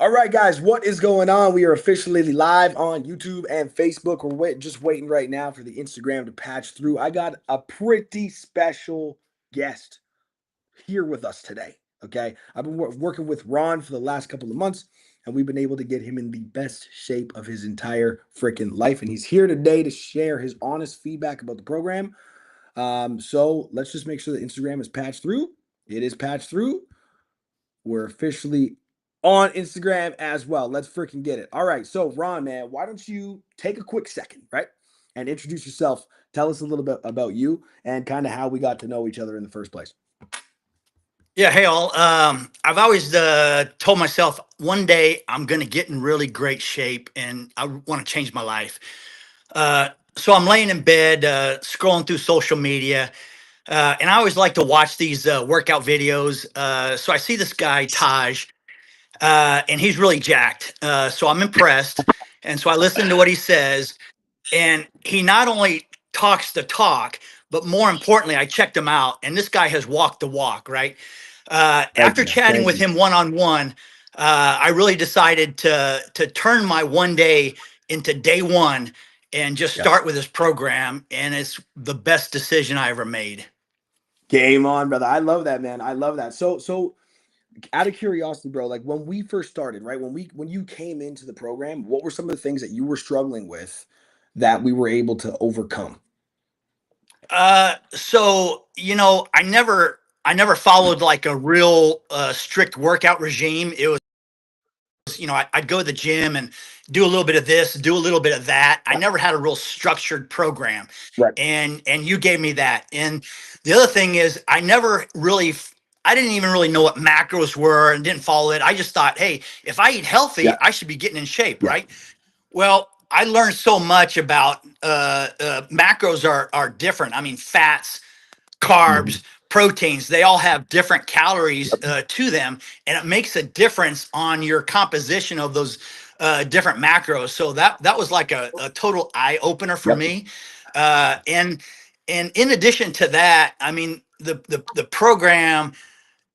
All right, guys, what is going on? We are officially live on YouTube and Facebook. We're just waiting right now for the Instagram to patch through. I got a pretty special guest here with us today. Okay, I've been working with Ron for the last couple of months, and we've been able to get him in the best shape of his entire freaking life. And he's here today to share his honest feedback about the program. So let's just make sure that Instagram is patched through. It is patched through. We're officially on Instagram as well. Let's freaking get it. All right. So, Ron, man, why don't you take a quick second, right? And introduce yourself. Tell us a little bit about you and kind of how we got to know each other in the first place. Yeah, hey all. I've always told myself one day I'm going to get in really great shape and I want to change my life. So I'm laying in bed, scrolling through social media, and I always like to watch these workout videos. So I see this guy, Taj, and he's really jacked. So I'm impressed. And so I listen to what he says. And he not only talks the talk, but more importantly, I checked him out, and this guy has walked the walk, right? Thank After you, man. chatting Thank with you. him one on one, I really decided to turn my one day into day one and just Yeah. start with this program. And it's the best decision I ever made. Game on, brother. I love that, man. I love that. So out of curiosity, bro, like when we first started, right? When you came into the program, what were some of the things that you were struggling with that we were able to overcome? So I never followed like a real strict workout regime. It was, I'd go to the gym and do a little bit of this, do a little bit of that. I Yeah. never had a real structured program, Right. and you gave me that. And the other thing is, I didn't even really know what macros were and didn't follow it. I just thought, hey, if I eat healthy, Yeah. I should be getting in shape, Yeah. right? Well, I learned so much about macros are different. I mean, fats, Mhm. carbs, proteins, they all have different calories to them, and it makes a difference on your composition of those different macros. So that was like a total eye opener for Yep. me. And in addition to that, I mean, the program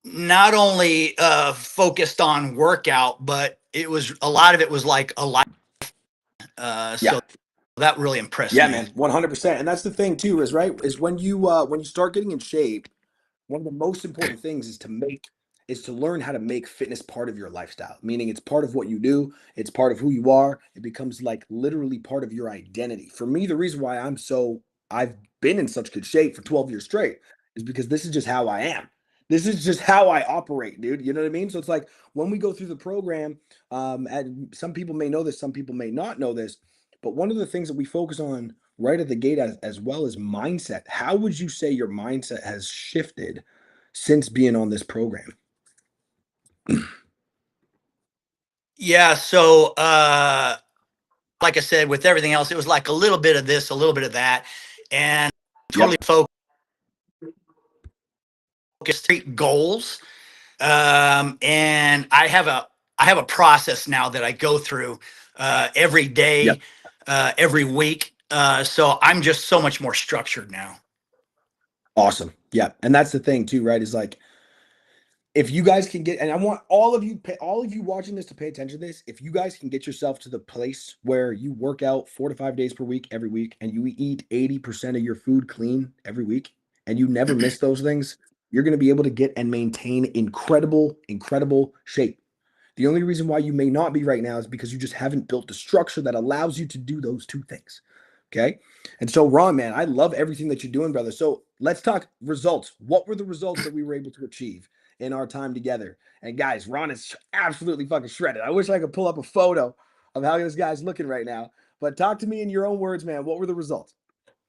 not only focused on workout, but it was a lot of it was like a life. So Yeah. that really impressed Yeah, me. man, 100%. And that's the thing too, is right, is when you start getting in shape, one of the most important things is to learn how to make fitness part of your lifestyle. Meaning it's part of what you do, it's part of who you are. It becomes like literally part of your identity. For me, the reason why I've been in such good shape for 12 years straight is because this is just how I am. This is just how I operate, dude. You know what I mean? So it's like when we go through the program, and some people may know this, some people may not know this, but one of the things that we focus on right at the gate as well as mindset. How would you say your mindset has shifted since being on this program? Yeah, so like I said, with everything else, it was like a little bit of this, a little bit of that, and totally Yep. focused street goals. And I have a process now that I go through every day, Yep. every week. So I'm just so much more structured now. Awesome. Yeah. And that's the thing too, right? Is like if you guys can get, and I want all of you watching this to pay attention to this. If you guys can get yourself to the place where you work out 4 to 5 days per week every week, and you eat 80% of your food clean every week, and you never miss those things, you're going to be able to get and maintain incredible shape. The only reason why you may not be right now is because you just haven't built the structure that allows you to do those two things. Okay. And so, Ron, man, I love everything that you're doing, brother. So let's talk results. What were the results that we were able to achieve in our time together? And guys, Ron is absolutely fucking shredded. I wish I could pull up a photo of how this guy's looking right now. But talk to me in your own words, man. What were the results?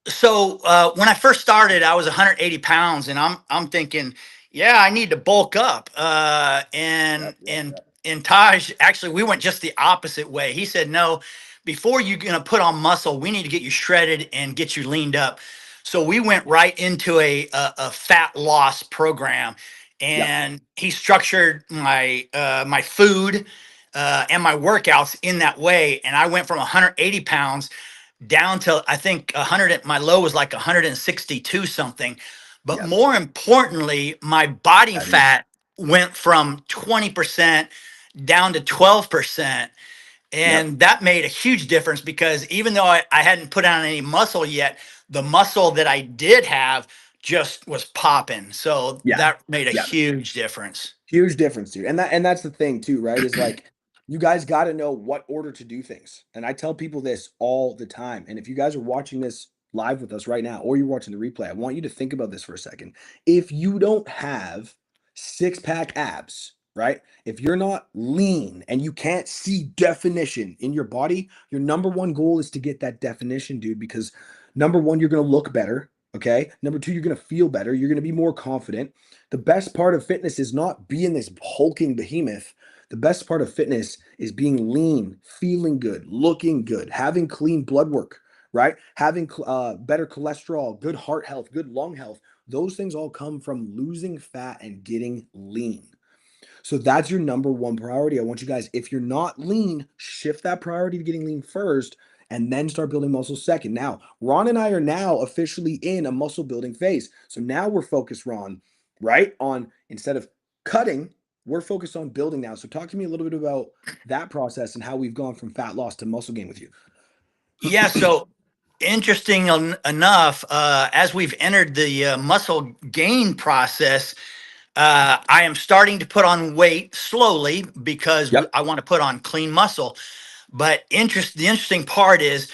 So when I first started, I was 180 pounds, and I'm thinking, yeah, I need to bulk up. And Yep, yep, and yep. and Taj, actually, we went just the opposite way. He said, no, before you're gonna put on muscle, we need to get you shredded and get you leaned up. So we went right into a fat loss program, Yep. and he structured my food and my workouts in that way. And I went from 180 pounds down to I think 100. My low was like 162 something. But Yep. more importantly, my body That is fat went from 20% down to 12%. Yep. And that made a huge difference because even though I hadn't put on any muscle yet, the muscle that I did have just was popping. So Yeah. that made a Yeah. huge difference. Huge difference, dude. And that's the thing too, right? Is like you guys got to know what order to do things. And I tell people this all the time. And if you guys are watching this live with us right now or you're watching the replay, I want you to think about this for a second. If you don't have six-pack abs, right? If you're not lean and you can't see definition in your body, your number one goal is to get that definition, dude, because number one, you're going to look better, okay? Number two, you're going to feel better, you're going to be more confident. The best part of fitness is not being this hulking behemoth. The best part of fitness is being lean, feeling good, looking good, having clean blood work, right? Having better cholesterol, good heart health, good lung health. Those things all come from losing fat and getting lean. So that's your number one priority. I want you guys, if you're not lean, shift that priority to getting lean first and then start building muscle second. Now, Ron and I are now officially in a muscle building phase. So now we're focused, Ron, right? On instead of cutting, we're focused on building now. So talk to me a little bit about that process and how we've gone from fat loss to muscle gain with you. Yeah. So interesting enough, as we've entered the muscle gain process, I am starting to put on weight slowly because Yep. I want to put on clean muscle. But the interesting part is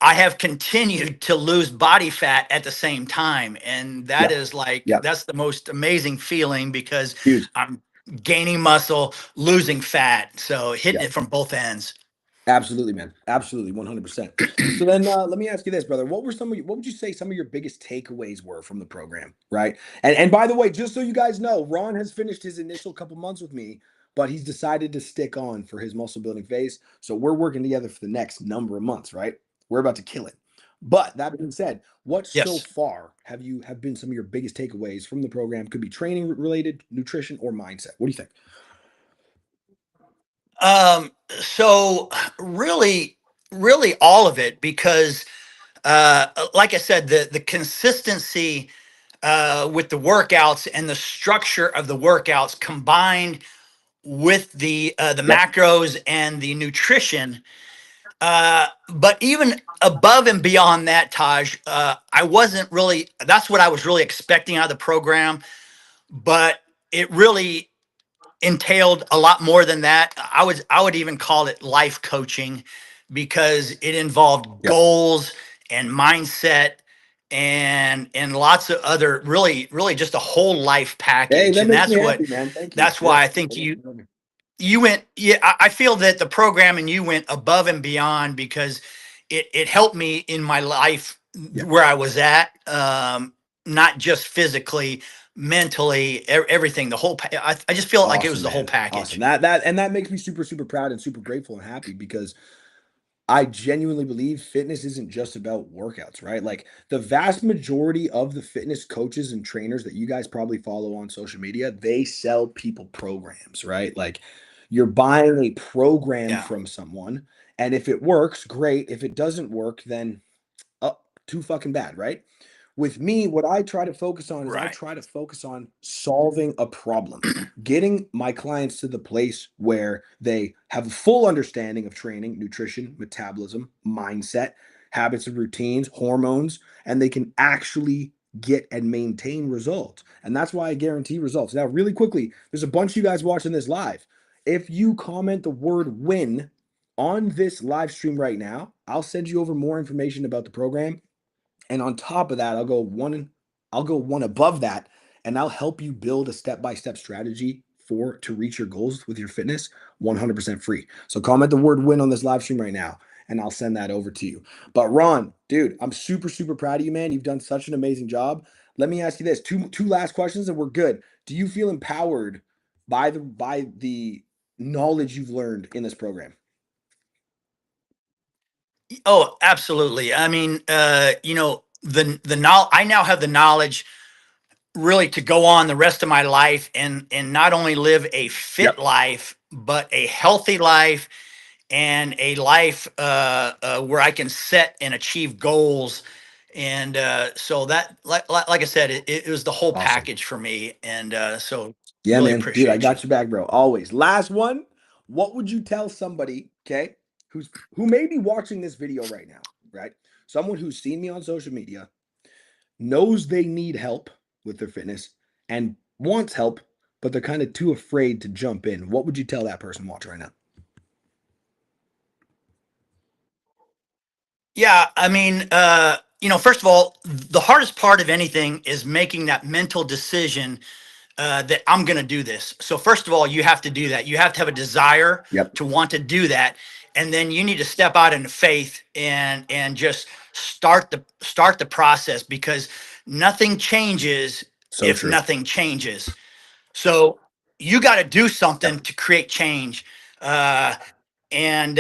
I have continued to lose body fat at the same time. And that Yep. is like, Yep. that's the most amazing feeling because Huge. I'm gaining muscle, losing fat. So hitting Yep. it from both ends. Absolutely, man. Absolutely, 100%. So then let me ask you this, brother. What would you say some of your biggest takeaways were from the program, right? And by the way, just so you guys know, Ron has finished his initial couple months with me, but he's decided to stick on for his muscle building phase. So we're working together for the next number of months, right? We're about to kill it. But that being said, what so Yes. far have been some of your biggest takeaways from the program? Could be training related, nutrition, or mindset. What do you think? So really, really all of it because like I said, the consistency with the workouts and the structure of the workouts combined with the Yep. macros and the nutrition. But even above and beyond that, Taj, I wasn't really. That's what I was really expecting out of the program, but it really entailed a lot more than that. I would even call it life coaching because it involved Yep. goals and mindset and lots of other really just a whole life Hey, package. that And makes me happy, man. Thank you. that's why I Yes. think you went, yeah, I feel that the program and you went above and beyond because it helped me in my life Yeah. where I was at, not just physically, mentally, everything, the whole I just feel like it was Awesome, the whole man. Awesome. package. That makes me super, super proud and super grateful and happy because I genuinely believe fitness isn't just about workouts, right? Like the vast majority of the fitness coaches and trainers that you guys probably follow on social media, they sell people programs, right? Like you're buying a program Yeah. from someone, and if it works, great. If it doesn't work, then too fucking bad, right? With me, what I try to focus on is I Right. try to focus on solving a problem, getting my clients to the place where they have a full understanding of training, nutrition, metabolism, mindset, habits and routines, hormones, and they can actually get and maintain results. And that's why I guarantee results. Now, really quickly, there's a bunch of you guys watching this live. If you comment the word win on this live stream right now, I'll send you over more information about the program, and on top of that, I'll go one above that, and I'll help you build a step-by-step strategy for to reach your goals with your fitness 100% free. So comment the word win on this live stream right now and I'll send that over to you. But Ron, dude, I'm super super proud of you, man. You've done such an amazing job. Let me ask you this. Two last questions and we're good. Do you feel empowered by the knowledge you've learned in this program? Oh, absolutely. I mean, the knowledge I now have the knowledge really to go on the rest of my life and not only live a fit Yep. life, but a healthy life and a life where I can set and achieve goals. And so that, like I said, it was the whole Awesome. package for me. And so Yeah, really man. Dude, I appreciate you. got you back, bro. Always. Last one. What would you tell somebody, okay, who may be watching this video right now, right? Someone who's seen me on social media, knows they need help with their fitness and wants help, but they're kind of too afraid to jump in. What would you tell that person watching right now? Yeah, I mean, first of all, the hardest part of anything is making that mental decision that I'm going to do this. So first of all, you have to do that. You have to have a desire Yep. to want to do that, and then you need to step out into faith and just start the process, because nothing changes So if true. nothing changes. So you got to do something Yep. to create change. Uh, and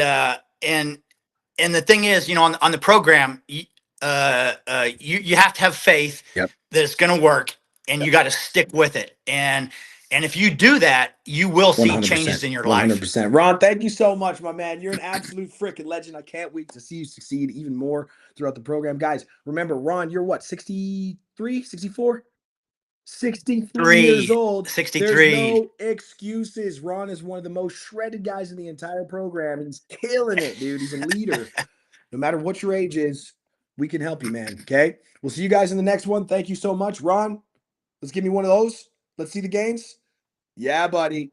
and the thing is, on the program, you have to have faith Yep. that it's going to work, and Yep. you got to stick with it. And if you do that, you will see 100%. changes in your life. 100%. Ron, thank you so much, my man. You're an absolute freaking legend. I can't wait to see you succeed even more throughout the program. Guys, remember, Ron, you're what, 63, 64? 63 years Three old. There's 63. no excuses. Ron is one of the most shredded guys in the entire program. He's killing it, dude. He's a leader. No matter what your age is, we can help you, man. Okay. We'll see you guys in the next one. Thank you so much. Ron, let's give me one of those. Let's see the games. Yeah, buddy.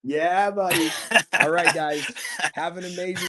Yeah, buddy. All right, guys. Have an amazing